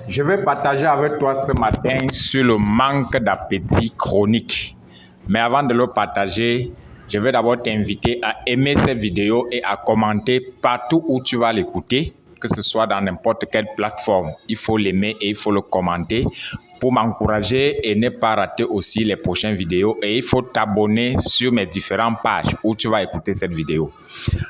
Je vais partager avec toi ce matin sur le manque d'appétit chronique. Mais avant de le partager, je vais d'abord t'inviter à aimer cette vidéo et à commenter partout où tu vas l'écouter, que ce soit dans n'importe quelle plateforme. Il faut l'aimer et il faut le commenter pour m'encourager et ne pas rater aussi les prochaines vidéos. Et il faut t'abonner sur mes différentes pages où tu vas écouter cette vidéo.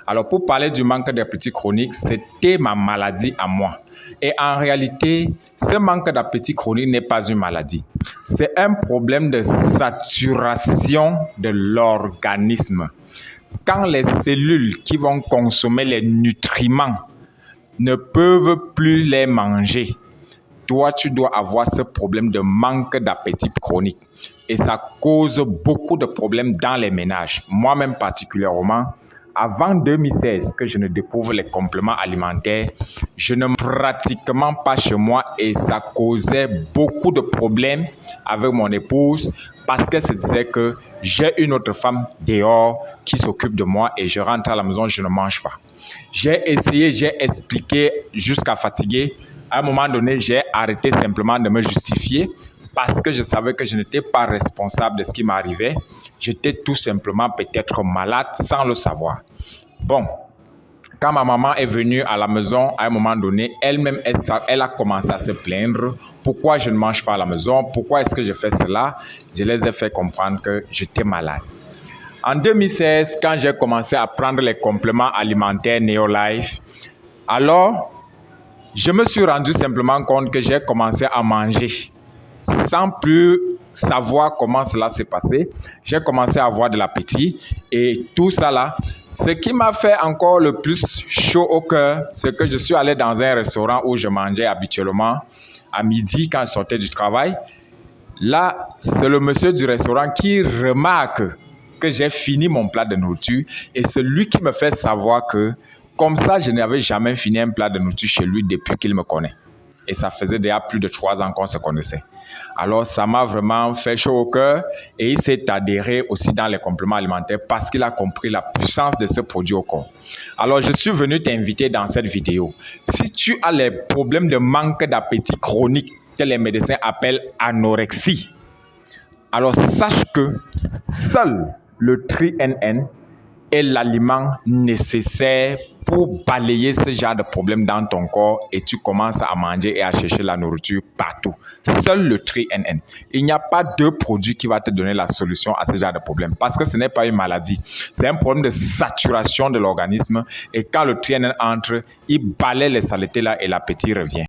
Alors, pour parler du manque d'appétit chronique, c'était ma maladie à moi. Et en réalité, ce manque d'appétit chronique n'est pas une maladie. C'est un problème de saturation de l'organisme. Quand les cellules qui vont consommer les nutriments ne peuvent plus les manger, toi, tu dois avoir ce problème de manque d'appétit chronique. Et ça cause beaucoup de problèmes dans les ménages. Moi-même particulièrement, avant 2016, que je ne découvre les compléments alimentaires, je ne pratiquement pas chez moi et ça causait beaucoup de problèmes avec mon épouse parce qu'elle se disait que j'ai une autre femme dehors qui s'occupe de moi et je rentre à la maison, je ne mange pas. J'ai essayé, j'ai expliqué jusqu'à fatiguer. À un moment donné, j'ai arrêté simplement de me justifier parce que je savais que je n'étais pas responsable de ce qui m'arrivait. J'étais tout simplement peut-être malade sans le savoir. Bon, quand ma maman est venue à la maison, à un moment donné, elle-même, elle a commencé à se plaindre. Pourquoi je ne mange pas à la maison? Pourquoi est-ce que je fais cela? Je les ai fait comprendre que j'étais malade. En 2016, quand j'ai commencé à prendre les compléments alimentaires Neolife, alors, je me suis rendu simplement compte que j'ai commencé à manger sans plus savoir comment cela s'est passé. J'ai commencé à avoir de l'appétit et tout ça là. Ce qui m'a fait encore le plus chaud au cœur, c'est que je suis allé dans un restaurant où je mangeais habituellement à midi quand je sortais du travail. Là, c'est le monsieur du restaurant qui remarque que j'ai fini mon plat de nourriture et c'est lui qui me fait savoir que comme ça, je n'avais jamais fini un plat de nourriture chez lui depuis qu'il me connaît. Et ça faisait déjà plus de 3 ans qu'on se connaissait. Alors, ça m'a vraiment fait chaud au cœur et il s'est adhéré aussi dans les compléments alimentaires parce qu'il a compris la puissance de ce produit au corps. Alors, je suis venu t'inviter dans cette vidéo. Si tu as les problèmes de manque d'appétit chronique que les médecins appellent anorexie, alors sache que seul le TriNN est l'aliment nécessaire pour balayer ce genre de problème dans ton corps et tu commences à manger et à chercher la nourriture partout. Seul le TriNN. Il n'y a pas de produit qui va te donner la solution à ce genre de problème parce que ce n'est pas une maladie. C'est un problème de saturation de l'organisme et quand le TriNN entre, il balaie les saletés là et l'appétit revient.